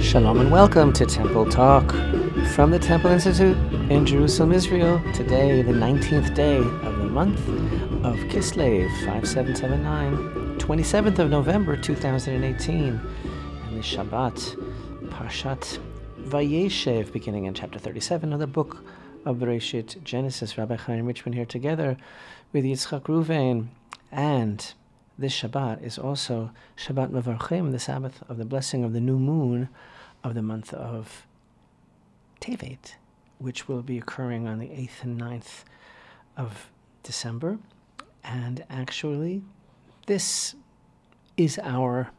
Shalom and welcome to Temple Talk from the Temple Institute in Jerusalem, Israel. Today, the 19th day of the month of Kislev, 5779, 27th of November, 2018, and the Shabbat, Parshat Vayeshev, beginning in chapter 37 of the book of Bereshit, Genesis. Rabbi Chaim and Richman here together with Yitzchak, Reuven, and this Shabbat is also Shabbat Mevarchim, the Sabbath of the blessing of the new moon of the month of Tevet, which will be occurring on the 8th and 9th of December. And actually, this is our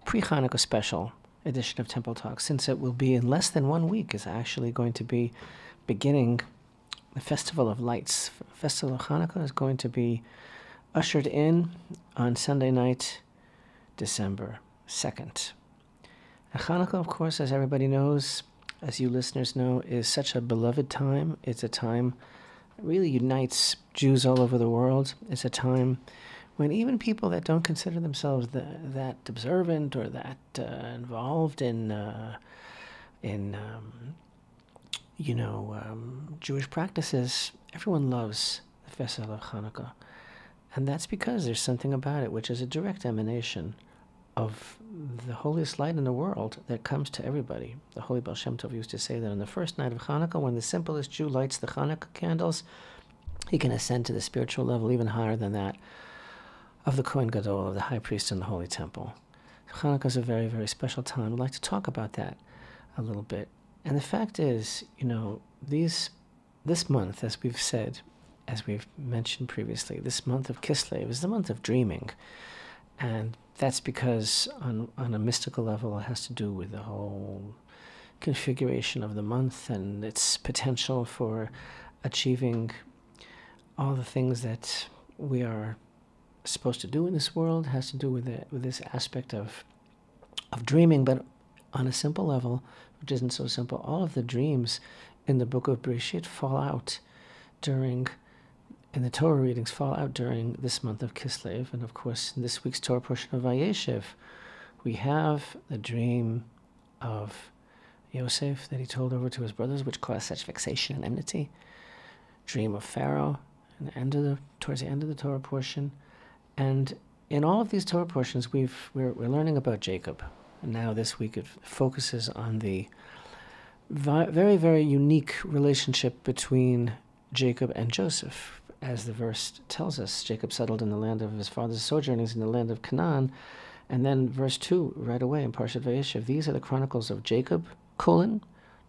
pre-Chanukah special edition of Temple Talk, since it will be in less than 1 week. Is actually going to be beginning the Festival of Lights. Festival of Hanukkah is going to be ushered in on Sunday night, December 2nd. And Hanukkah, of course, as everybody knows, as you listeners know, is such a beloved time. It's a time that really unites Jews all over the world. It's a time when even people that don't consider themselves that observant or that involved in Jewish practices, everyone loves the festival of Hanukkah. And that's because there's something about it which is a direct emanation of the holiest light in the world that comes to everybody. The Holy Baal Shem Tov used to say that on the first night of Hanukkah, when the simplest Jew lights the Hanukkah candles, he can ascend to the spiritual level even higher than that of the Kohen Gadol, of the high priest in the Holy Temple. Hanukkah is a very, very special time. I'd like to talk about that a little bit. And the fact is, this month, as we've said, as we've mentioned previously, this month of Kislev is the month of dreaming. And that's because on a mystical level, it has to do with the whole configuration of the month and its potential for achieving all the things that we are supposed to do in this world. It has to do with this aspect of dreaming, but on a simple level, which isn't so simple. All of the dreams in the book of Bereshit in the Torah readings fall out during this month of Kislev. And of course, in this week's Torah portion of Vayeshev, we have the dream of Yosef that he told over to his brothers, which caused such vexation and enmity. Dream of Pharaoh, towards the end of the Torah portion. And in all of these Torah portions, we're learning about Jacob. And now this week it focuses on the very, very unique relationship between Jacob and Joseph. As the verse tells us, Jacob settled in the land of his father's sojournings in the land of Canaan. And then verse 2, right away in Parshat Vayeshev, these are the chronicles of Jacob,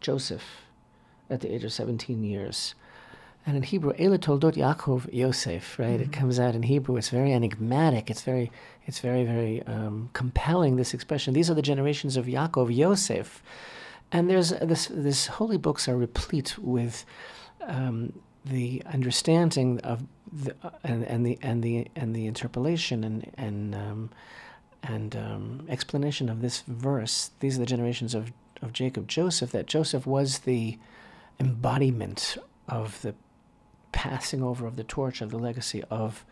Joseph, at the age of 17 years. And in Hebrew, Eila Toldot Yaakov Yosef, right? Mm-hmm. It comes out in Hebrew. It's very enigmatic. It's very, very compelling, this expression. These are the generations of Yaakov, Yosef. And there's this holy books are replete with the understanding of the interpolation and explanation of this verse. These are the generations of Jacob, Joseph. That Joseph was the embodiment of the passing over of the torch of the legacy of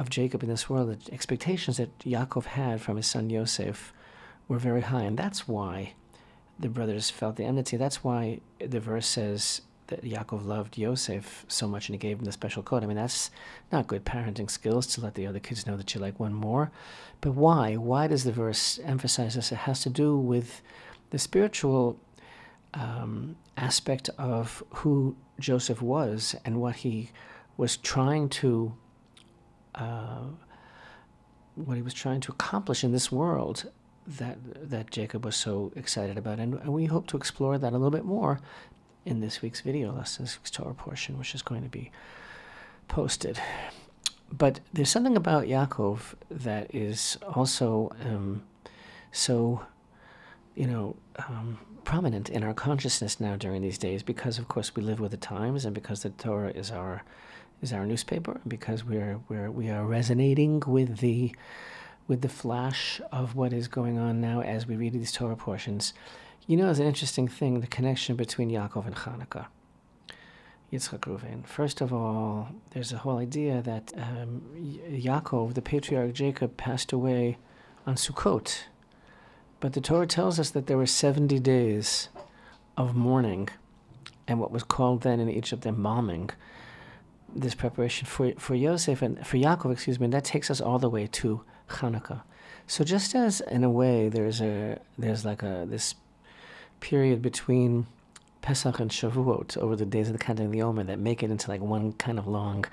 Jacob in this world. The expectations that Yaakov had from his son Yosef were very high, and that's why the brothers felt the enmity. That's why the verse says that Yaakov loved Yosef so much and he gave him the special coat. I mean, that's not good parenting skills to let the other kids know that you like one more. But why? Why does the verse emphasize this? It has to do with the spiritual aspect of who Joseph was and what he was trying to accomplish in this world that Jacob was so excited about. And we hope to explore that a little bit more in this week's video lesson, this week's Torah portion, which is going to be posted. But there's something about Yaakov that is also prominent in our consciousness now during these days, because of course we live with the times, and because the Torah is our newspaper, and because we are resonating with the flash of what is going on now as we read these Torah portions. It's an interesting thing, the connection between Yaakov and Chanukah. Yitzchak, Reuven. First of all, there's a whole idea that Yaakov, the patriarch Jacob, passed away on Sukkot, But the Torah tells us that there were 70 days of mourning and what was called then in Egypt embalming, this preparation for Yosef and for Yaakov, and that takes us all the way to Hanukkah. So just as in a way there's this period between Pesach and Shavuot over the days of the counting of the Omer that make it into like one kind of long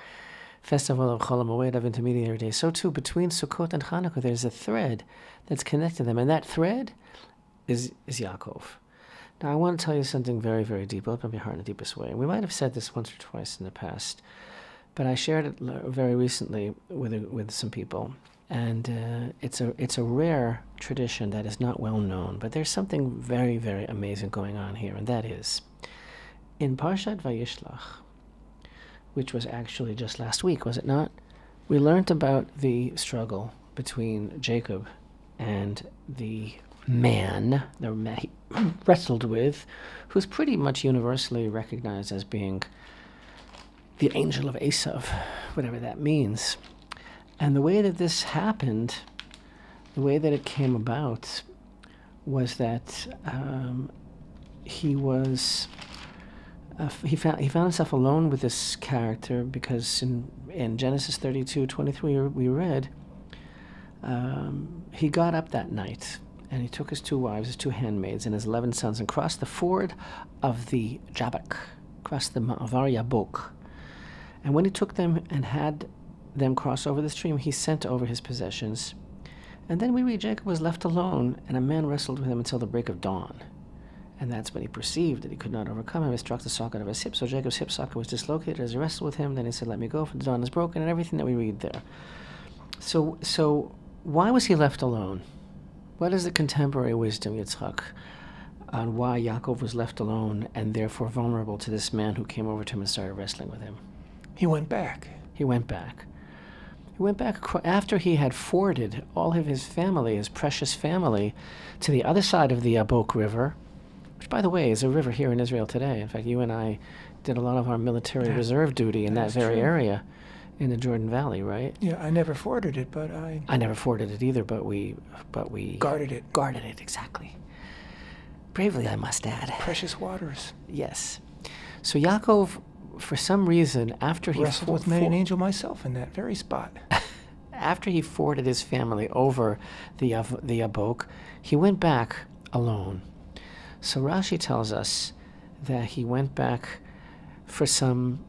festival of Chol HaMoed of intermediary days, so too between Sukkot and Hanukkah there's a thread that's connected them, and that thread is Yaakov. Now I want to tell you something very, very deep. Open up your heart in the deepest way. And we might have said this once or twice in the past, but I shared it very recently with some people, and it's a rare tradition that is not well known. But there's something very, very amazing going on here, and that is in Parshat Vayishlach, which was actually just last week, was it not? We learned about the struggle between Jacob and the man he wrestled with, who's pretty much universally recognized as being the angel of Esav, whatever that means. And the way that this happened, the way that it came about, was that he found himself alone with this character, because in Genesis 32:23 we read, he got up that night and he took his 2 wives, his 2 handmaids, and his 11 sons, and crossed the ford of the Jabbok, crossed the Ma'avar Yabok. And when he took them and had them cross over the stream, he sent over his possessions. And then we read Jacob was left alone, and a man wrestled with him until the break of dawn. And that's when he perceived that he could not overcome him. He struck the socket of his hip, so Jacob's hip socket was dislocated as he wrestled with him. Then he said, "Let me go, for the dawn is broken," and everything that we read there. So why was he left alone? What is the contemporary wisdom, Yitzchak, on why Yaakov was left alone and therefore vulnerable to this man who came over to him and started wrestling with him? He went back. He went back. He went back after he had forded all of his family, his precious family, to the other side of the Yabok River, which, by the way, is a river here in Israel today. In fact, you and I did a lot of our military reserve duty in that very area in the Jordan Valley, right? Yeah, I never forded it, but I never forded it either, but we guarded it. Guarded it, exactly. Bravely, I must add. Precious waters. Yes. So Yaakov, for some reason, after he wrestled with many an angel myself in that very spot. After he forded his family over the Yabok, he went back alone. So Rashi tells us that he went back for some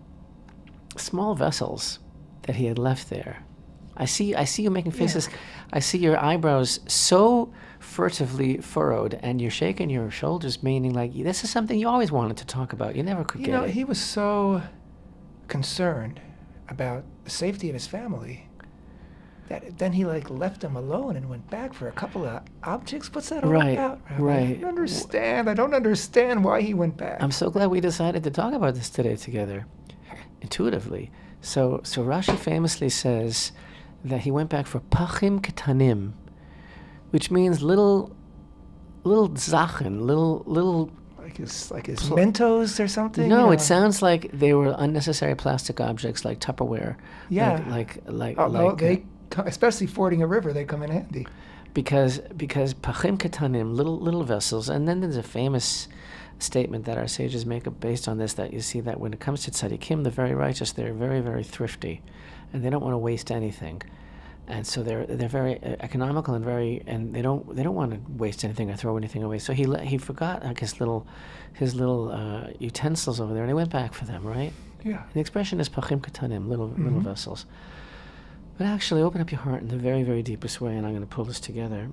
small vessels that he had left there. I see you making faces. Yeah. I see your eyebrows so furtively furrowed, and you're shaking your shoulders, meaning like this is something you always wanted to talk about. You never could get it. He was so concerned about the safety of his family that then he left them alone and went back for a couple of objects. What's that all about, Rabbi? Right. I don't understand why he went back. I'm so glad we decided to talk about this today together, intuitively. So Rashi famously says that he went back for pachim ketanim, which means little zachen, little like his Mentos or something. No, it sounds like they were unnecessary plastic objects like Tupperware. Yeah, they especially fording a river, they come in handy. Because pachim ketanim, little vessels, and then there's a famous statement that our sages make based on this, that you see that when it comes to tzaddikim, the very righteous, they're very, very thrifty, and they don't want to waste anything, and so they're very economical and they don't want to waste anything or throw anything away. So he forgot his little utensils over there, and he went back for them, right? Yeah. The expression is pachim ketanim, little vessels. But actually, open up your heart in the very, very deepest way, and I'm going to pull this together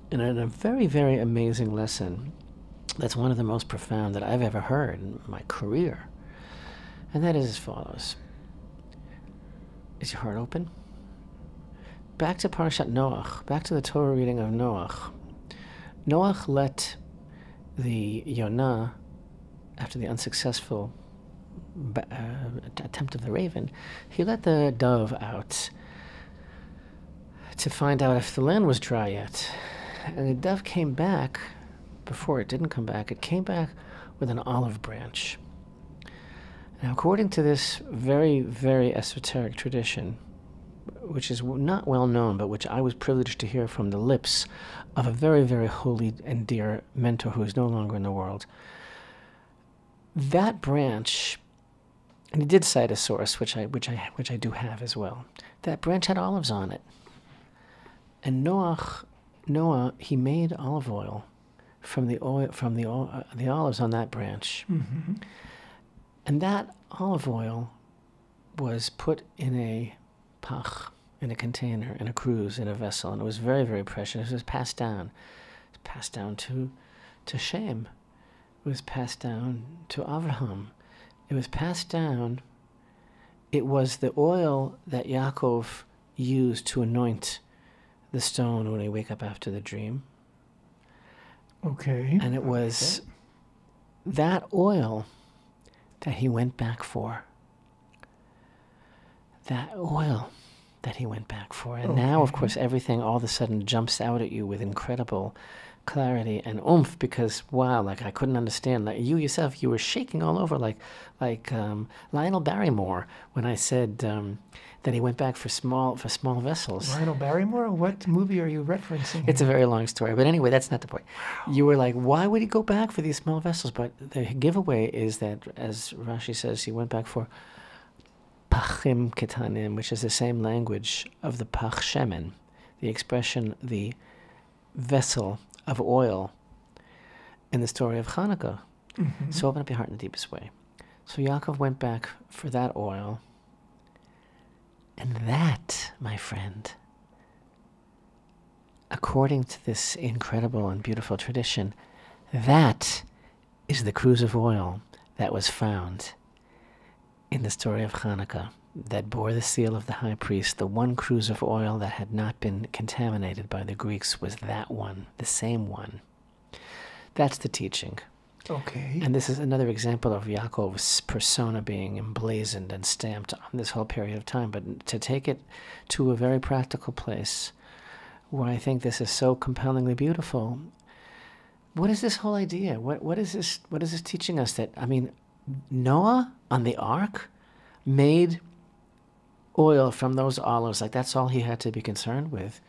in a very, very amazing lesson. That's one of the most profound that I've ever heard in my career. And that is as follows. Is your heart open? Back to Parashat Noach, back to the Torah reading of Noach. Noach let the Yonah, after the unsuccessful attempt of the raven, he let the dove out to find out if the land was dry yet. And the dove came back. Before it didn't come back, it came back with an olive branch. Now, according to this very, very esoteric tradition, not well known, but which I was privileged to hear from the lips of a very, very holy and dear mentor who is no longer in the world. That branch, and he did cite a source, which I do have as well. That branch had olives on it, and Noah, he made olive oil from the olives on that branch, Mm-hmm. and that olive oil was put in a pach, in a container, in a cruse, in a vessel, and it was very, very precious. It was passed down. It was passed down to Chaim. It was passed down to Avraham. It was passed down. It was the oil that Yaakov used to anoint the stone when he wake up after the dream. Okay. And it was that oil that he went back for. That oil that he went back for. And now, of course, everything all of a sudden jumps out at you with incredible clarity and oomph, because, wow, like I couldn't understand. Like you yourself, you were shaking all over like Lionel Barrymore when I said that he went back for small vessels. Lionel Barrymore? What movie are you referencing? It's a very long story, but anyway, that's not the point. Wow. You were like, why would he go back for these small vessels? But the giveaway is that, as Rashi says, he went back for pachim ketanim, which is the same language of the pach shemen, the expression, the vessel of oil in the story of Hanukkah. Mm-hmm. So open up your heart in the deepest way. So Yaakov went back for that oil, and that, my friend, according to this incredible and beautiful tradition, that is the cruse of oil that was found in the story of Hanukkah, that bore the seal of the high priest. The one cruse of oil that had not been contaminated by the Greeks was that one, the same one. That's the teaching. Okay. And this is another example of Yaakov's persona being emblazoned and stamped on this whole period of time. But to take it to a very practical place, where I think this is so compellingly beautiful, what is this whole idea? What is this teaching us? That, I mean, Noah on the ark made oil from those olives. Like, that's all he had to be concerned with.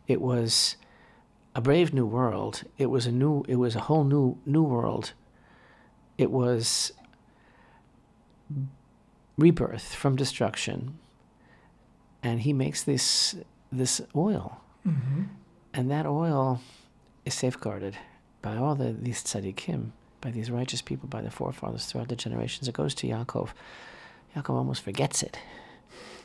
It was a brave new world. It was a whole new world. It was rebirth from destruction. And he makes this oil. Mm-hmm. And that oil is safeguarded by all these tzaddikim, by these righteous people, by the forefathers throughout the generations. It goes to Yaakov. Yaakov almost forgets it.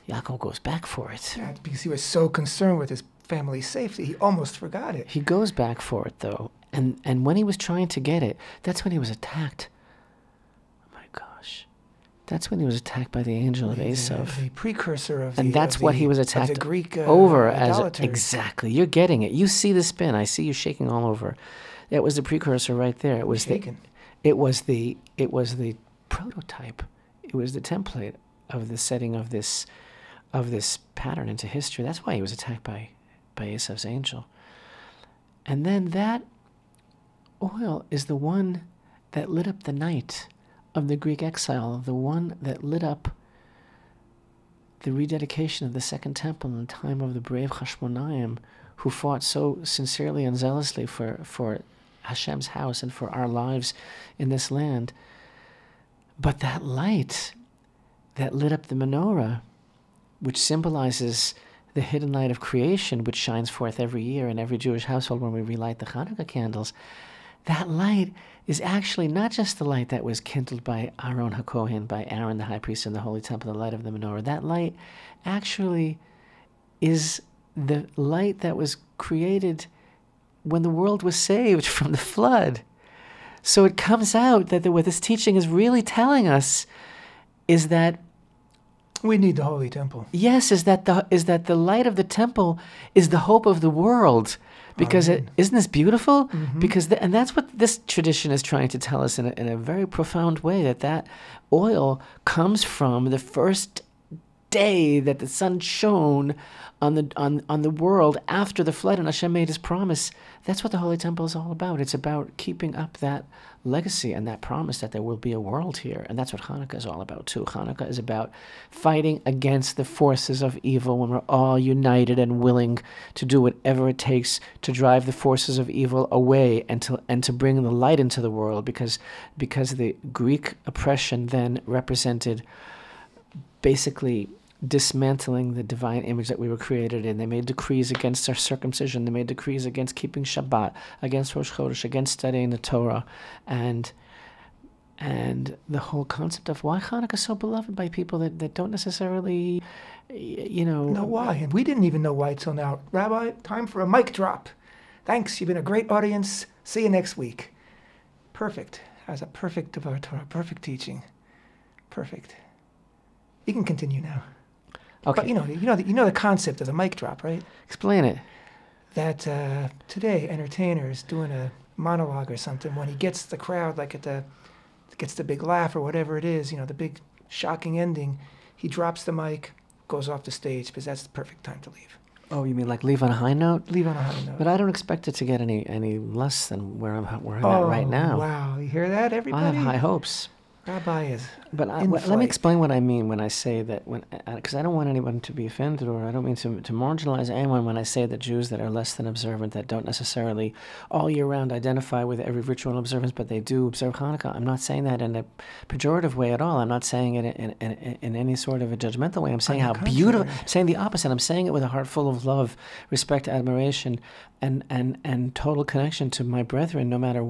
Yaakov goes back for it. Yeah, because he was so concerned with his family's safety, he almost forgot it. He goes back for it, though. And when he was trying to get it, that's when he was attacked. Oh, my gosh. That's when he was attacked by the angel of Esav. The precursor of and that's what he was attacked of the Greek over as. idolaters. Exactly. You're getting it. You see the spin. I see you shaking all over. That was the precursor right there. It was it was the prototype. It was the template of the setting of this pattern into history. That's why he was attacked by Esav's angel. And then that oil is the one that lit up the night of the Greek exile, the one that lit up the rededication of the Second Temple in the time of the brave Hashmonaim, who fought so sincerely and zealously for Hashem's house and for our lives in this land. But that light that lit up the menorah, which symbolizes the hidden light of creation, which shines forth every year in every Jewish household when we relight the Hanukkah candles, that light is actually not just the light that was kindled by Aaron HaKohen, by Aaron the high priest in the holy temple, the light of the menorah. That light actually is the light that was created when the world was saved from the flood. So it comes out that what this teaching is really telling us is that we need the holy temple. Yes, is that the light of the temple is the hope of the world, because isn't this beautiful? Mm-hmm. Because and that's what this tradition is trying to tell us in a very profound way, that oil comes from the first day that the sun shone on the world after the flood and Hashem made his promise. That's what the Holy Temple is all about. It's about keeping up that legacy and that promise that there will be a world here. And that's what Hanukkah is all about too. Hanukkah is about fighting against the forces of evil when we're all united and willing to do whatever it takes to drive the forces of evil away and to bring the light into the world, because the Greek oppression then represented basically dismantling the divine image that we were created in. They made decrees against our circumcision. They made decrees against keeping Shabbat, against Rosh Chodesh, against studying the Torah, and the whole concept of why Hanukkah is so beloved by people that don't necessarily, know why. And we didn't even know why till now. Rabbi, time for a mic drop. Thanks. You've been a great audience. See you next week. Perfect. As a perfect Devar Torah, perfect teaching. Perfect. You can continue now. Okay. But you know the concept of the mic drop, right? Explain it. That today, entertainers doing a monologue or something, when he gets the crowd, gets the big laugh or whatever it is, the big shocking ending, he drops the mic, goes off the stage, because that's the perfect time to leave. Oh, you mean like leave on a high note? Leave on a high note. But I don't expect it to get any less than where I'm at right now. Wow, you hear that, everybody? I have high hopes. Rabbi is But let me explain what I mean when I say that, because I don't want anyone to be offended, or I don't mean to marginalize anyone when I say that Jews that are less than observant, that don't necessarily all year round identify with every ritual observance, but they do observe Hanukkah. I'm not saying that in a pejorative way at all. I'm not saying it in any sort of a judgmental way. I'm saying how beautiful, I'm saying the opposite. I'm saying it with a heart full of love, respect, admiration, and total connection to my brethren, no matter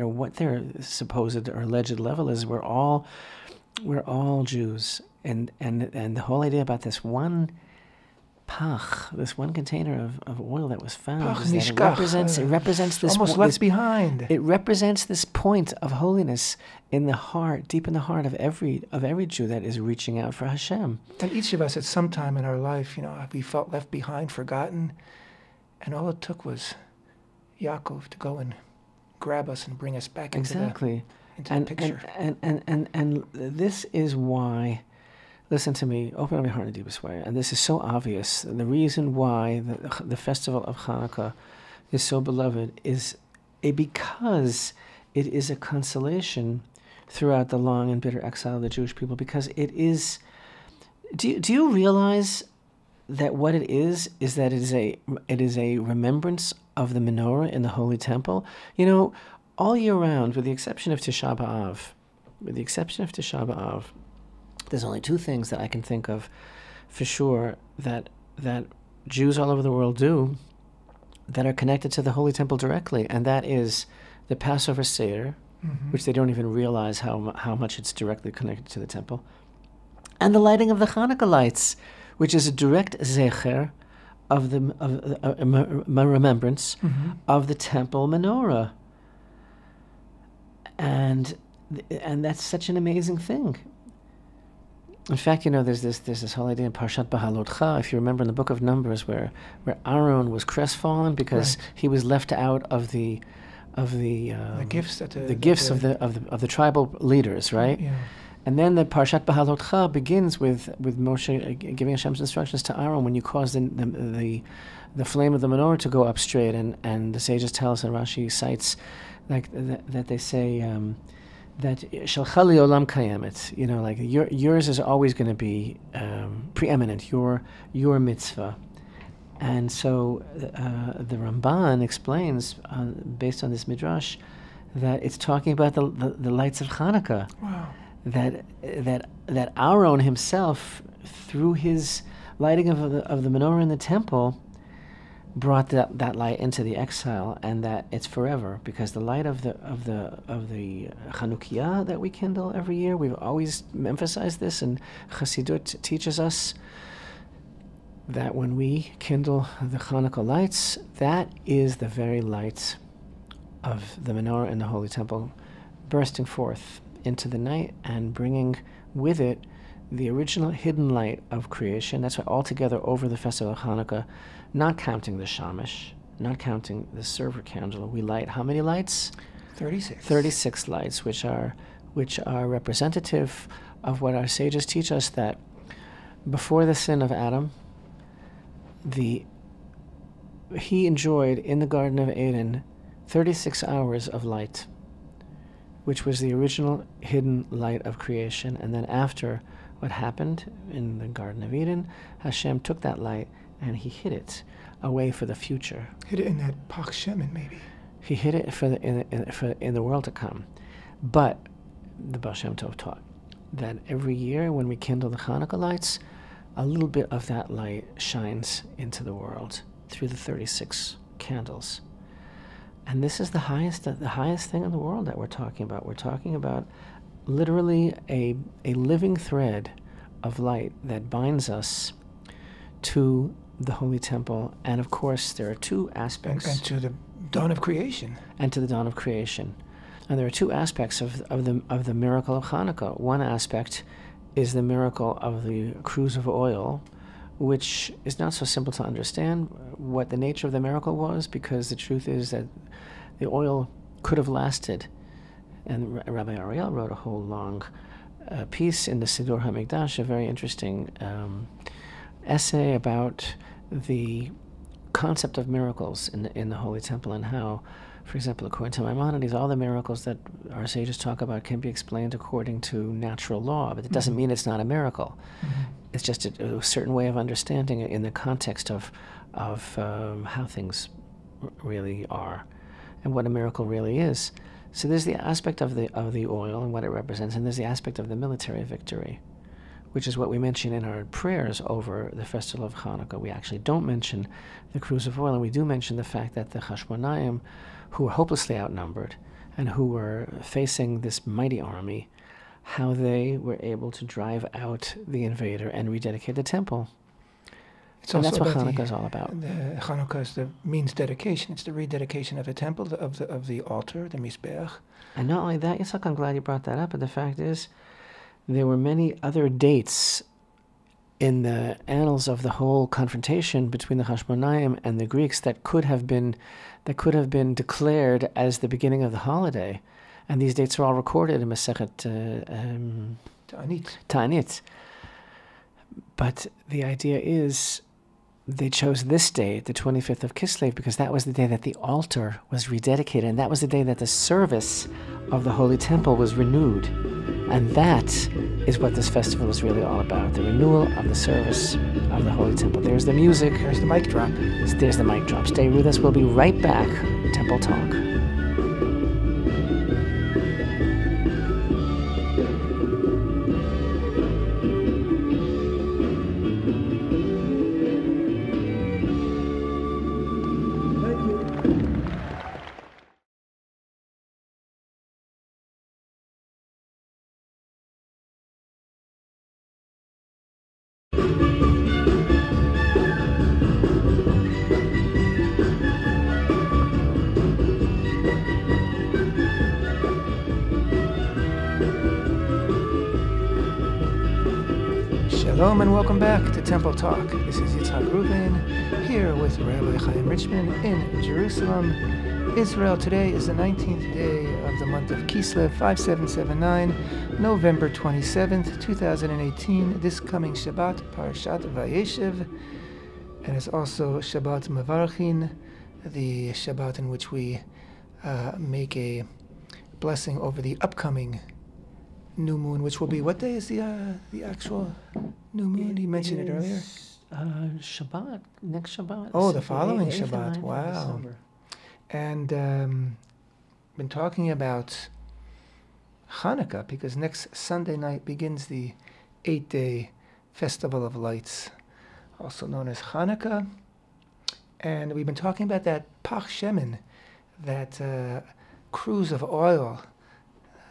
what their supposed or alleged level is. We're all Jews, and the whole idea about this one pach, this one container of oil that was found, is that it represents this almost left behind. It represents this point of holiness in the heart, deep in the heart of every Jew that is reaching out for Hashem. And each of us, at some time in our life, we felt left behind, forgotten, and all it took was Yaakov to go and grab us and bring us back into the picture. And this is why, listen to me, open up your heart in the deepest way, and this is so obvious. The reason why the festival of Hanukkah is so beloved is because it is a consolation throughout the long and bitter exile of the Jewish people, because it is, do you realize that what it is that it is a remembrance of the menorah in the Holy Temple? All year round, with the exception of Tisha B'Av, there's only two things that I can think of for sure that Jews all over the world do that are connected to the Holy Temple directly, and that is the Passover Seder, which they don't even realize how much it's directly connected to the temple, and the lighting of the Hanukkah lights, which is a direct zecher of the remembrance of the temple menorah. And that's such an amazing thing. In fact, there's this whole idea in Parshat Bahalotcha, if you remember in the book of Numbers, where Aaron was crestfallen because he was left out of the gifts of the tribal leaders, right? Yeah. And then the Parshat Bahalotcha begins with Moshe giving Hashem's instructions to Aaron when you cause the flame of the menorah to go up straight, and the sages tell us, and Rashi cites that they say that Shalcha li olam kayemet, yours is always going to be preeminent, your mitzvah. And so the Ramban explains, based on this midrash, that it's talking about the lights of Hanukkah. Wow. That Aaron himself, through his lighting of the menorah in the temple, brought that light into the exile, and that it's forever, because the light of the Chanukiah that we kindle every year, we've always emphasized this, and Chassidut teaches us that when we kindle the Hanukkah lights, that is the very light of the menorah in the Holy Temple bursting forth into the night and bringing with it the original hidden light of creation. That's why altogether over the festival of Hanukkah, not counting the shamash, not counting the server candle, we light how many lights? 36. 36 lights, which are representative of what our sages teach us, that Before the sin of Adam, he enjoyed in the Garden of Eden 36 hours of light, which was the original hidden light of creation. And then after what happened in the Garden of Eden, Hashem took that light and he hid it away for the future. Hid it in that Pach Shemin, maybe. He hid it in the world to come. But the Baal Shem Tov taught that every year when we kindle the Hanukkah lights, a little bit of that light shines into the world through the 36 candles. And this is the highest thing in the world that we're talking about. We're talking about literally a living thread of light that binds us to the Holy Temple. And of course, there are two aspects. And to the dawn of creation. And to the dawn of creation. And there are two aspects of the miracle of Hanukkah. One aspect is the miracle of the cruse of oil, which is not so simple to understand what the nature of the miracle was, because the truth is that the oil could have lasted. And Rabbi Ariel wrote a whole long piece in the Siddur HaMikdash, a very interesting essay about the concept of miracles in the Holy Temple, and how, for example, according to Maimonides, all the miracles that our sages talk about can be explained according to natural law, but it doesn't mean it's not a miracle. It's just a certain way of understanding it in the context of how things really are and what a miracle really is. So there's the aspect of the oil and what it represents, and there's the aspect of the military victory, which is what we mention in our prayers over the festival of Hanukkah. We actually don't mention the cruse of oil, and we do mention the fact that the Hashmonaim, who were hopelessly outnumbered and who were facing this mighty army, how they were able to drive out the invader and rededicate the temple. And that's what Hanukkah is all about. Hanukkah means dedication. It's the rededication of the temple, of the altar, the Mizbeach. And not only that, Yitzchak, I'm glad you brought that up, but the fact is, there were many other dates in the annals of the whole confrontation between the Hashmonaim and the Greeks that could have been declared as the beginning of the holiday, and these dates are all recorded in Masechet Ta'anit. But the idea is, they chose this day, the 25th of Kislev, because that was the day that the altar was rededicated, and that was the day that the service of the Holy Temple was renewed. And that is what this festival is really all about, the renewal of the service of the Holy Temple. There's the music. There's the mic drop. There's the mic drop. Stay with us. We'll be right back. Temple Talk. Shalom and welcome back to Temple Talk. This is Yitzchak Reuven here with Rabbi Chaim Richman in Jerusalem, Israel. Today is the 19th day of the month of Kislev, 5779, November 27th, 2018. This coming Shabbat, Parashat Vayeshev, and it's also Shabbat Mevarchin, the Shabbat in which we make a blessing over the upcoming new moon, which will be, what day is the actual new moon? You mentioned it earlier. Shabbat, next Shabbat. Oh, the following Shabbat. Wow. And been talking about Hanukkah, because next Sunday night begins the 8-day Festival of Lights, also known as Hanukkah. And we've been talking about that Pach Shemin, that cruse of oil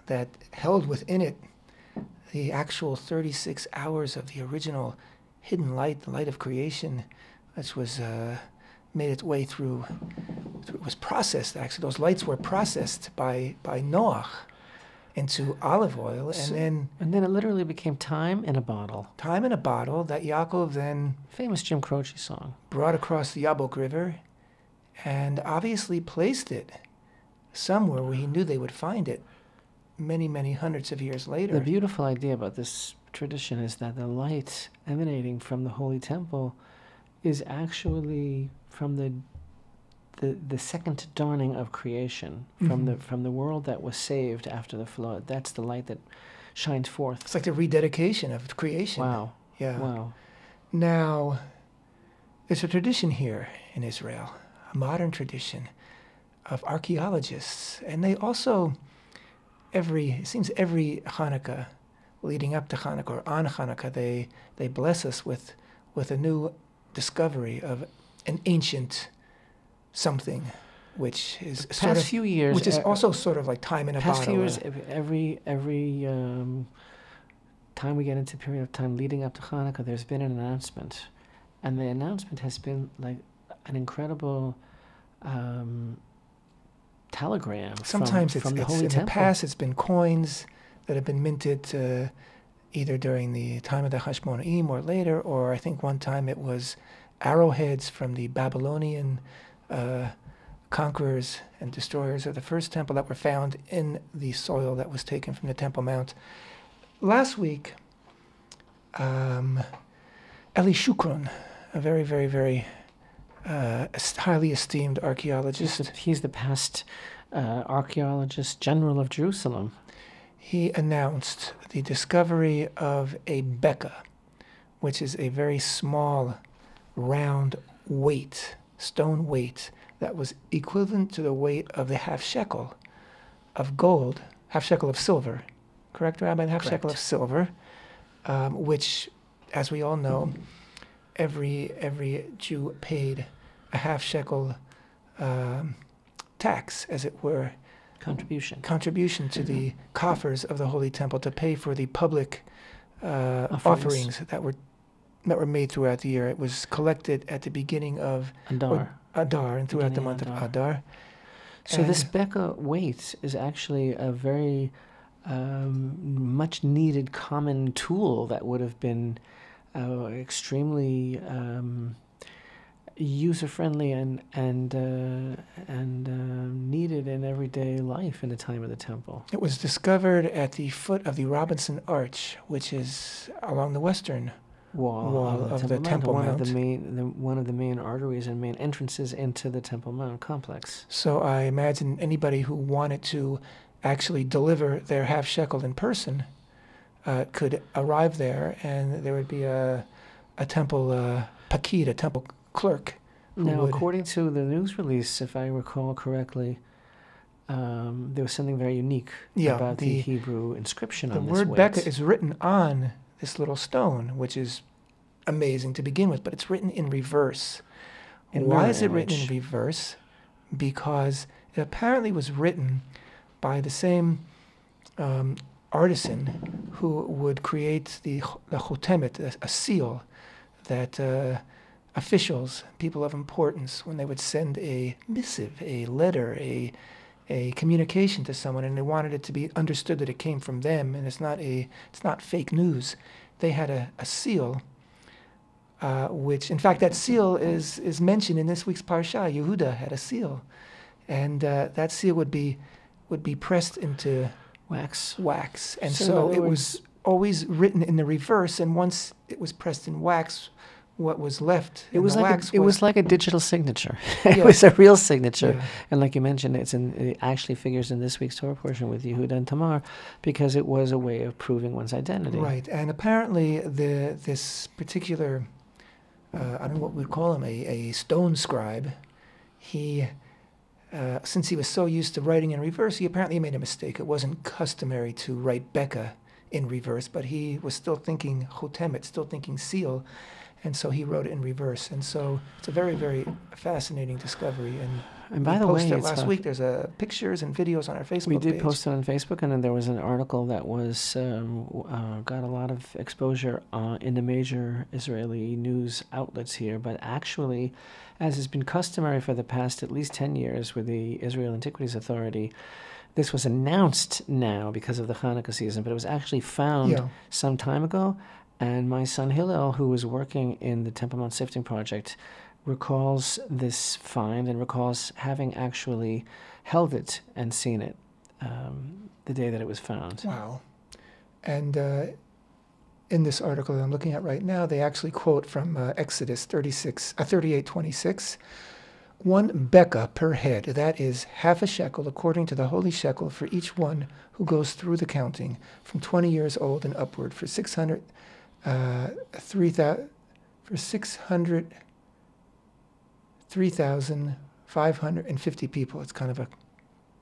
that held within it the actual 36 hours of the original hidden light, the light of creation, which was made its way through, it was processed, actually. Those lights were processed by Noach into olive oil, and then it literally became time in a bottle. Time in a bottle that Yaakov then... Famous Jim Croce song. Brought across the Yabok River and obviously placed it somewhere where he knew they would find it many, many hundreds of years later. The beautiful idea about this tradition is that the light emanating from the Holy Temple is actually from the second dawning of creation, from the world that was saved after the flood. That's the light that shines forth. It's like the rededication of creation. Wow. Yeah. Wow. Now, there's a tradition here in Israel, a modern tradition of archaeologists, and they also it seems every Hanukkah, leading up to Hanukkah or on Hanukkah, they bless us with a new discovery of an ancient something, which is few years, which is also sort of like time in a past bottle. Few years, every time we get into a period of time leading up to Hanukkah, there's been an announcement, and the announcement has been like an incredible telegram. Sometimes from the it's Holy in Temple. the past it's been coins that have been minted either during the time of the Hashmonaim or later, or I think one time it was arrowheads from the Babylonian conquerors and destroyers of the first temple that were found in the soil that was taken from the Temple Mount. Last week, Eli Shukron, a very, very, very highly esteemed archaeologist. He's the past archaeologist general of Jerusalem. He announced the discovery of a beka, which is a very small, round weight, stone weight, that was equivalent to the weight of the half shekel of gold, half shekel of silver. Correct, Rabbi? Half shekel of silver, which, as we all know, every Jew paid a half shekel tax, as it were, contribution to the coffers of the Holy Temple to pay for the public offerings that were made throughout the year. It was collected at the beginning of Adar and throughout the month of Adar. So this beka weight is actually a very much needed common tool that would have been extremely user-friendly and needed in everyday life in the time of the temple. It was discovered at the foot of the Robinson Arch, which is along the western wall of the Temple Mount. One of the main arteries and main entrances into the Temple Mount complex. So I imagine anybody who wanted to actually deliver their half shekel in person could arrive there, and there would be a temple pakid, a temple clerk. Now, according to the news release, if I recall correctly, there was something very unique about the Hebrew inscription on this weight. The word beka is written on this little stone, which is amazing to begin with, but it's written in reverse. Why is it written in reverse? Because it apparently was written by the same artisan who would create the chotemet, a seal that officials, people of importance, when they would send a missive, a letter, a communication to someone, and they wanted it to be understood that it came from them, and it's not fake news. They had a seal, which, in fact, that seal is mentioned in this week's parsha. Yehuda had a seal, and that seal would be pressed into wax, and so it was always written in the reverse. And once it was pressed in wax, what was left it was like a digital signature. Yeah. It was a real signature. Yeah. And like you mentioned, it actually figures in this week's Torah portion with Yehuda and Tamar, because it was a way of proving one's identity. Right. And apparently this particular, I don't know what we'd call him, a stone scribe, he, since he was so used to writing in reverse, he apparently made a mistake. It wasn't customary to write beka in reverse, but he was still thinking chotemet, still thinking seal, and so he wrote it in reverse. And so it's a very, very fascinating discovery. And by the way, posted last week, there's pictures and videos on our Facebook page. We did post it on Facebook, and then there was an article that was got a lot of exposure in the major Israeli news outlets here. But actually, as has been customary for the past at least 10 years with the Israel Antiquities Authority, this was announced now because of the Hanukkah season, but it was actually found some time ago. And my son Hillel, who was working in the Temple Mount Sifting Project, recalls this find and recalls having actually held it and seen it the day that it was found. Wow. And in this article that I'm looking at right now, they actually quote from Exodus 38:26. 1 bekah per head, that is half a shekel according to the holy shekel for each one who goes through the counting from 20 years old and upward for 3,550 people. It's kind of a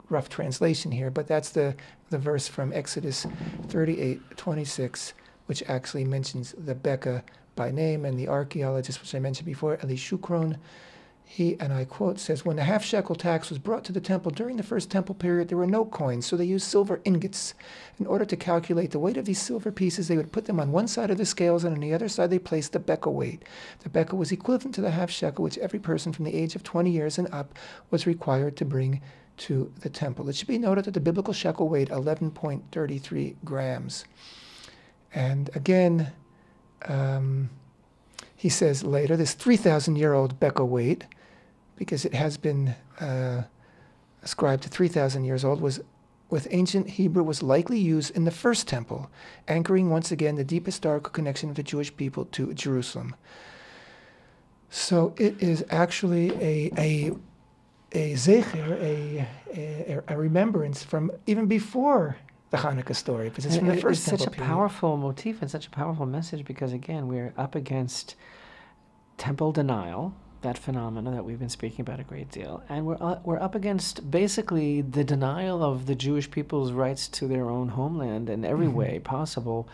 rough translation here, but that's the verse from Exodus 38:26, which actually mentions the bekah by name, and the archaeologist, which I mentioned before, Eli Shukron, he, and I quote, says, when the half shekel tax was brought to the temple during the first temple period, there were no coins, so they used silver ingots. In order to calculate the weight of these silver pieces, they would put them on one side of the scales, and on the other side they placed the bekah weight. The bekah was equivalent to the half shekel, which every person from the age of 20 years and up was required to bring to the temple. It should be noted that the biblical shekel weighed 11.33 grams. And again, he says later, this 3,000-year-old bekah weight, because it has been ascribed to 3,000 years old, was with ancient Hebrew was likely used in the first temple, anchoring once again the deep historical connection of the Jewish people to Jerusalem. So it is actually a zecher, a remembrance from even before the Hanukkah story, because it's from the first temple. It's such a powerful motif and such a powerful message, because again, we're up against temple denial, that phenomena that we've been speaking about a great deal, and we're up against basically the denial of the Jewish people's rights to their own homeland in every way possible.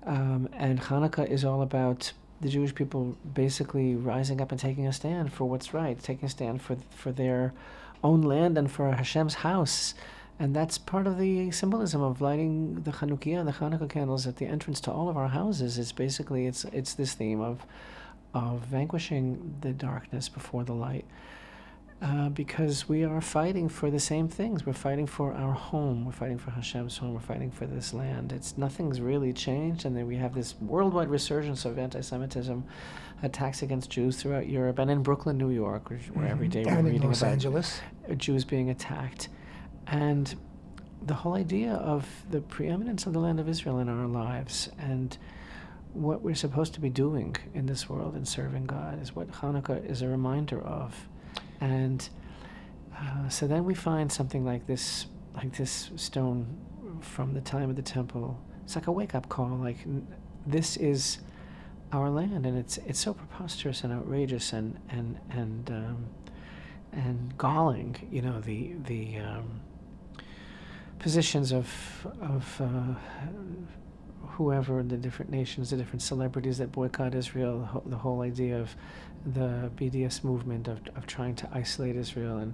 And Hanukkah is all about the Jewish people basically rising up and taking a stand for what's right, taking a stand for their own land and for Hashem's house. And that's part of the symbolism of lighting the Chanukiah, the Hanukkah candles at the entrance to all of our houses. It's basically, it's this theme of vanquishing the darkness before the light, because we are fighting for the same things. We're fighting for our home. We're fighting for Hashem's home. We're fighting for this land. Nothing's really changed, and then we have this worldwide resurgence of anti-Semitism, attacks against Jews throughout Europe and in Brooklyn, New York, where every day we're reading Los about Angeles. Jews being attacked. And the whole idea of the preeminence of the land of Israel in our lives and what we're supposed to be doing in this world and serving God is what Hanukkah is a reminder of. And so then we find something like this stone from the time of the temple. It's like a wake-up call. Like, this is our land, and it's so preposterous and outrageous and galling. You know, the positions of whoever, the different nations, the different celebrities that boycott Israel, the whole idea of the BDS movement of trying to isolate Israel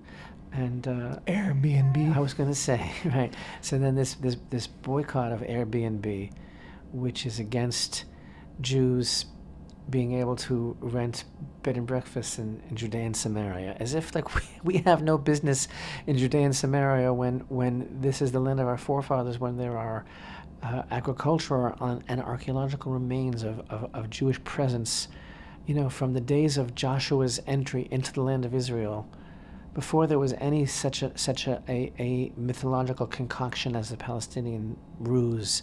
and Airbnb. I was going to say, right. So then this boycott of Airbnb, which is against Jews being able to rent bed and breakfast in Judea and Samaria, as if like we have no business in Judea and Samaria when this is the land of our forefathers, when there are agricultural and archaeological remains of Jewish presence, you know, from the days of Joshua's entry into the land of Israel, before there was any such a mythological concoction as the Palestinian ruse.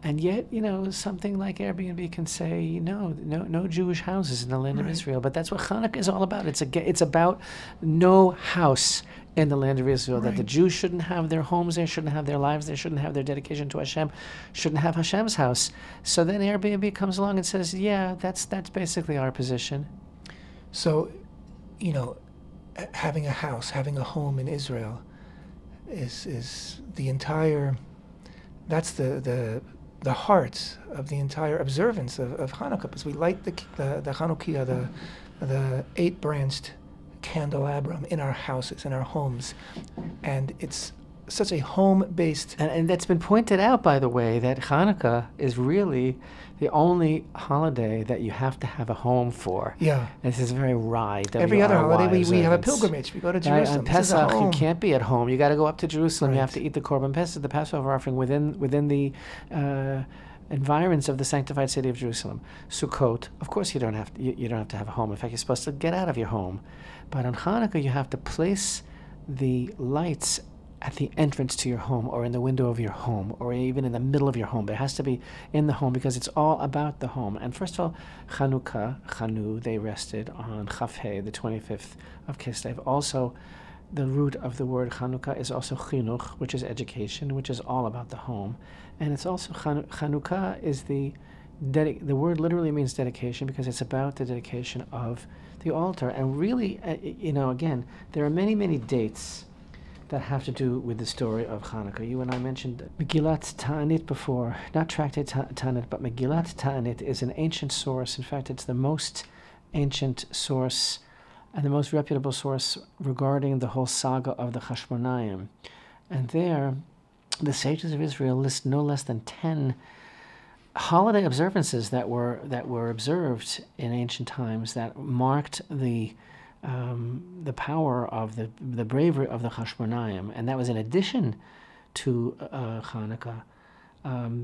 And yet, you know, something like Airbnb can say, no Jewish houses in the land of Israel. But that's what Hanukkah is all about. It's about no house in the land of Israel. That the Jews shouldn't have their homes there, shouldn't have their lives there, shouldn't have their dedication to Hashem, shouldn't have Hashem's house. So then Airbnb comes along and says, yeah, that's basically our position. So, you know, having a house, having a home in Israel is the entire, that's the heart of the entire observance of Hanukkah, because we light the Chanukiah, the 8-branched candelabrum in our houses, in our homes, and it's such a home-based... And that's been pointed out, by the way, that Hanukkah is really the only holiday that you have to have a home for. Yeah. This is very wry. Every other holiday, we have a pilgrimage. We go to Jerusalem. On Pesach, you can't be at home. You got to go up to Jerusalem. You have to eat the Korban Pesach, the Passover offering, within the environs of the sanctified city of Jerusalem. Sukkot, of course, you don't have to have a home. In fact, you're supposed to get out of your home. But on Hanukkah, you have to place the lights at the entrance to your home or in the window of your home or even in the middle of your home. But it has to be in the home because it's all about the home. And first of all, Chanuka, Chanu, they rested on Chafhei, the 25th of Kislev. Also, the root of the word Chanuka is also chinuch, which is education, which is all about the home. And it's also Chanuka is the word literally means dedication because it's about the dedication of the altar. And really, again, there are many, many dates that have to do with the story of Hanukkah. You and I mentioned Megillat Ta'anit before, not Tractate Ta'anit, but Megillat Ta'anit is an ancient source. In fact, it's the most ancient source and the most reputable source regarding the whole saga of the Chashmonaim. And there, the sages of Israel list no less than 10 holiday observances that were observed in ancient times that marked the power of the bravery of the Chashmonaim, and that was in addition to Hanukkah.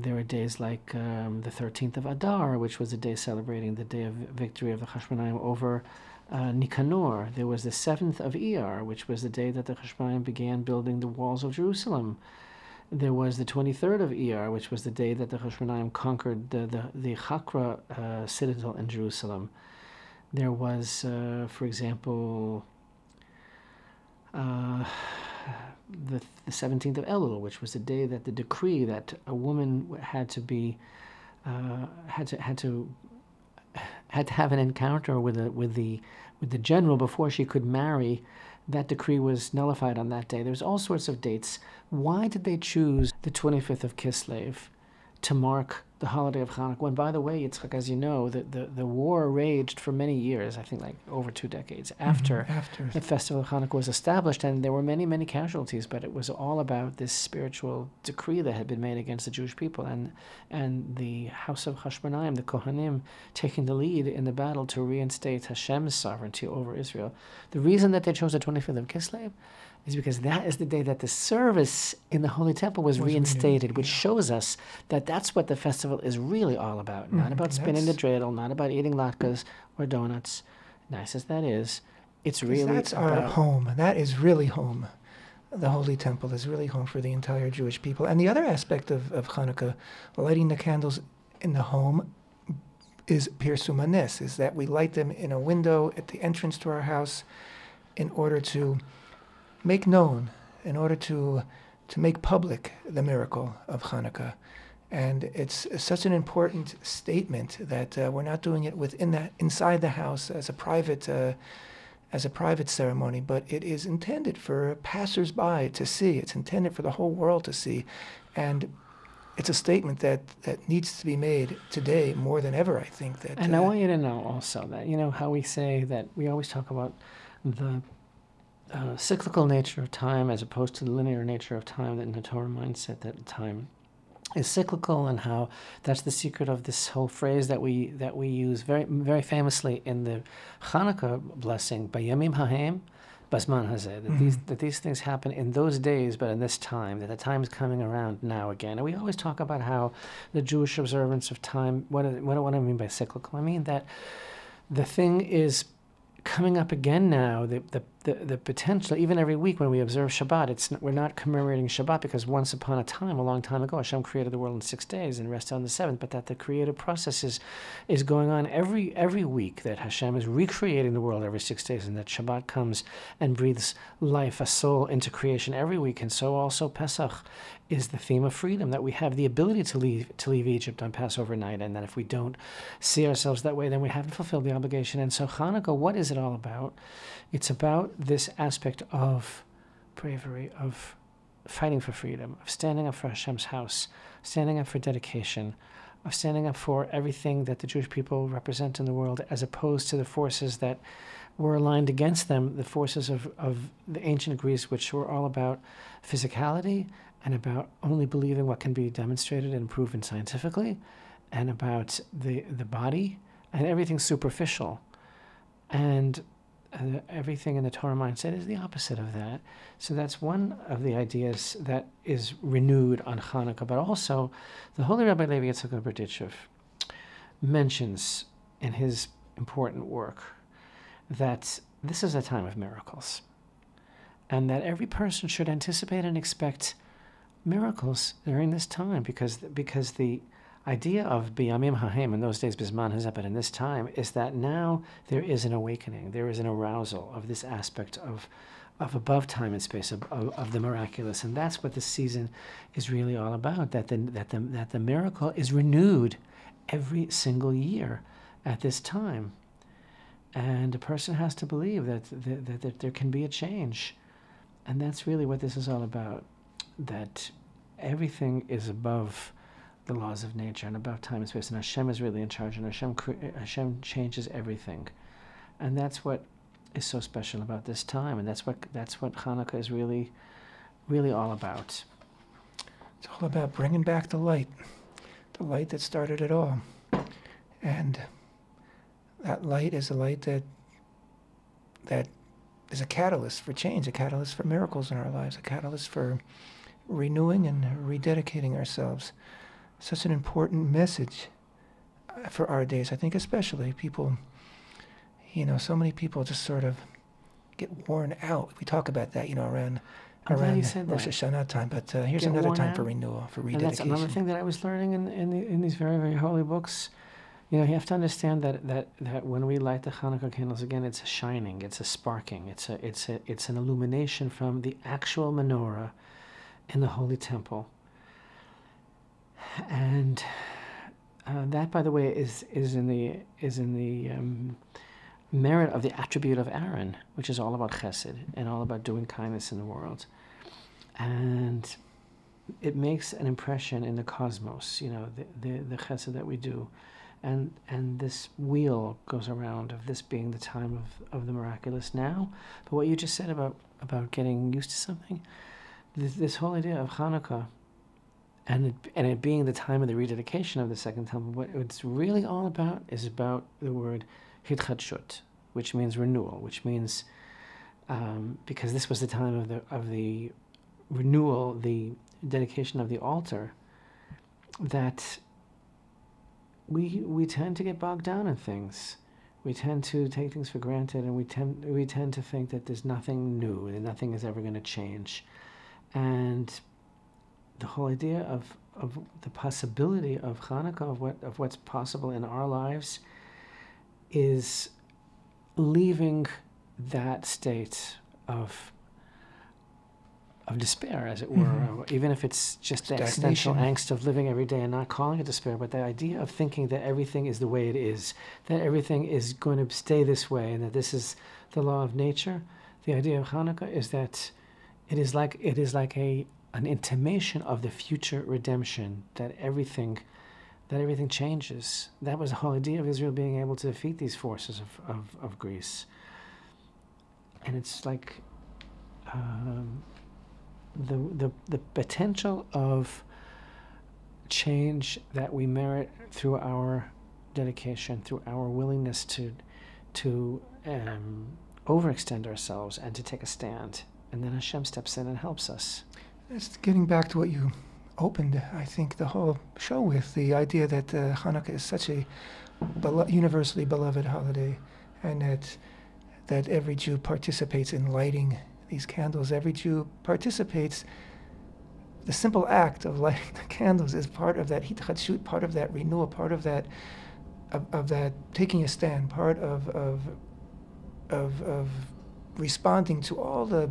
There were days like the 13th of Adar, which was a day celebrating the day of victory of the Chashmonaim over Nicanor. There was the 7th of Iyar, which was the day that the Chashmonaim began building the walls of Jerusalem. There was the 23rd of Iyar, which was the day that the Chashmonaim conquered the Chakra citadel in Jerusalem. There was, for example, the 17th of Elul, which was the day that the decree that a woman had to have an encounter with the general before she could marry. That decree was nullified on that day. There's all sorts of dates. Why did they choose the 25th of Kislev to mark the holiday of Hanukkah? And by the way, Yitzchak, as you know, the war raged for many years, I think like over 2 decades after the festival of Hanukkah was established, and there were many, many casualties, but it was all about this spiritual decree that had been made against the Jewish people, and the house of Hashmonaim, the Kohanim, taking the lead in the battle to reinstate Hashem's sovereignty over Israel. The reason that they chose the 25th of Kislev is because that is the day that the service in the Holy Temple was reinstated, which shows us that that's what the festival is really all about. Not about spinning the dreidel, not about eating latkes or donuts. Nice as that is, it's really that's our home. That is really home. The Holy Temple is really home for the entire Jewish people. And the other aspect of Hanukkah, lighting the candles in the home, is Pirsum Hanes, is that we light them in a window at the entrance to our house in order to make known, in order to make public the miracle of Hanukkah. And it's such an important statement that we're not doing it inside the house as a private ceremony, but it is intended for passers-by to see. It's intended for the whole world to see. And it's a statement that needs to be made today more than ever, I think. And I want you to know also that, how we say that we always talk about the cyclical nature of time as opposed to the linear nature of time, that in the Torah mindset that time is cyclical, and how that's the secret of this whole phrase that we use very, very famously in the Hanukkah blessing, Bayamim Hahem Basman Hazeh, that these things happen in those days, but in this time, that the time is coming around now again. And we always talk about how the Jewish observance of time, what do I mean by cyclical? I mean that the thing is coming up again now, the potential, even every week when we observe Shabbat, we're not commemorating Shabbat because once upon a time, a long time ago, Hashem created the world in 6 days and rested on the 7th, but that the creative process is going on every week, that Hashem is recreating the world every 6 days, and that Shabbat comes and breathes life, a soul, into creation every week. And so also Pesach is the theme of freedom, that we have the ability to leave Egypt on Passover night, and that if we don't see ourselves that way, then we haven't fulfilled the obligation. And so Hanukkah, what is it all about? It's about this aspect of bravery, of fighting for freedom, of standing up for Hashem's house, standing up for dedication, of standing up for everything that the Jewish people represent in the world, as opposed to the forces that were aligned against them, the forces of the ancient Greece, which were all about physicality and about only believing what can be demonstrated and proven scientifically, and about the body and everything superficial. And everything in the Torah mindset is the opposite of that. So that's one of the ideas that is renewed on Hanukkah. But also, the Holy Rabbi Levi Yitzchak Berdichev mentions in his important work that this is a time of miracles. and that every person should anticipate and expect miracles during this time, because the idea of biyamim ha'hem, in those days bisman hazeh, but in this time, is that now there is an awakening, there is an arousal of this aspect of above time and space, of the miraculous, and that's what this season is really all about. That the miracle is renewed every single year at this time, and a person has to believe that there can be a change, and that's really what this is all about. That everything is above the laws of nature and above time and space, and Hashem is really in charge, and Hashem changes everything, and that's what is so special about this time, and that's what Hanukkah is really all about. It's all about bringing back the light that started it all, and that light is a light that is a catalyst for change, a catalyst for miracles in our lives, a catalyst for renewing and rededicating ourselves. Such an important message for our days. I think especially people, so many people just sort of get worn out. We talk about that, around Rosh Hashanah time. But here's another time for renewal, for rededication. And that's another thing that I was learning in these very, very holy books. You have to understand that when we light the Hanukkah candles again, it's a shining, it's a sparking, it's an illumination from the actual menorah in the holy temple. And that, by the way, is in the merit of the attribute of Aaron, which is all about chesed and all about doing kindness in the world, and it makes an impression in the cosmos. The chesed that we do, and this wheel goes around of this being the time of the miraculous now. But what you just said about getting used to something, this whole idea of Hanukkah. And it being the time of the rededication of the Second Temple, what it's really all about is about the word hitchadshut, which means renewal, which means because this was the time of the renewal, the dedication of the altar, that we tend to get bogged down in things. We tend to take things for granted, and we tend to think that there's nothing new, that nothing is ever going to change, and the whole idea of the possibility of Hanukkah, of what's possible in our lives, is leaving that state of despair, as it were, even if it's just the existential angst of living every day and not calling it despair, but the idea of thinking that everything is the way it is, that everything is going to stay this way, and that this is the law of nature. The idea of Hanukkah is that it is like an intimation of the future redemption, that everything changes. That was the whole idea of Israel being able to defeat these forces of Greece. And it's like the potential of change that we merit through our dedication, through our willingness to overextend ourselves and to take a stand. And then Hashem steps in and helps us. It's getting back to what you opened, I think, the whole show with, the idea that Hanukkah is such a universally beloved holiday, and that every Jew participates in lighting these candles. Every Jew participates. The simple act of lighting the candles is part of that hitchadshut, part of that renewal, part of that taking a stand, part of responding to all the,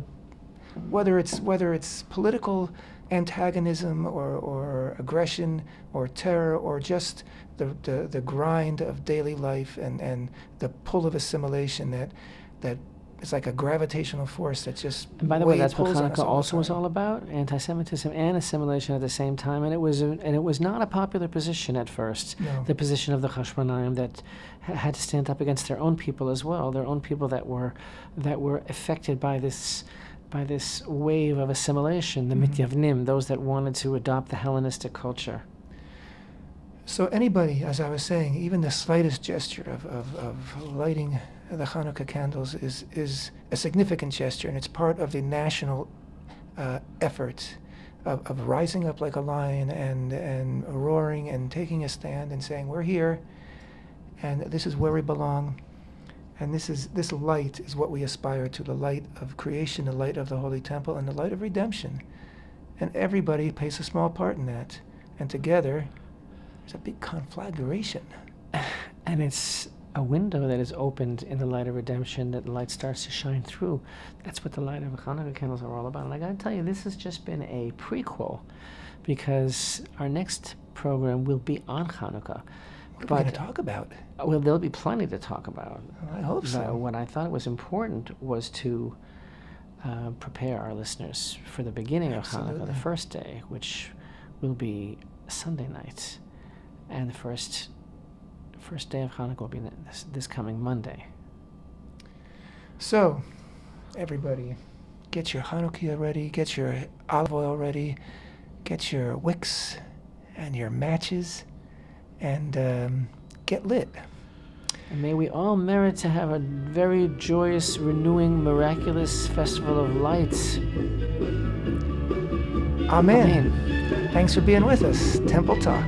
whether it's political antagonism or aggression or terror or just the grind of daily life and the pull of assimilation that is like a gravitational force that just. And by the way, that's what Hanukkah also was all about: anti-Semitism and assimilation at the same time. And it was not a popular position at first. No. The position of the Hashmonaim that had to stand up against their own people as well, their own people that were affected by this wave of assimilation, the Mityavnim, those that wanted to adopt the Hellenistic culture. So anybody, as I was saying, even the slightest gesture of lighting the Hanukkah candles is a significant gesture, and it's part of the national effort of rising up like a lion and roaring and taking a stand and saying, we're here, and this is where we belong. And this light is what we aspire to, the light of creation, the light of the Holy Temple, and the light of redemption. And everybody plays a small part in that. And together, there's a big conflagration. And it's a window that is opened in the light of redemption that the light starts to shine through. That's what the light of Hanukkah candles are all about. And I gotta tell you, this has just been a prequel, because our next program will be on Hanukkah. What are we going to talk about? Well, there'll be plenty to talk about. I hope so. What I thought was important was to prepare our listeners for the beginning of Hanukkah, the first day, which will be Sunday night. And the first day of Hanukkah will be this coming Monday. So, everybody, get your Hanukkah ready, get your olive oil ready, get your wicks and your matches, and get lit. And may we all merit to have a very joyous, renewing, miraculous festival of lights. Amen. Thanks for being with us. Temple Talk.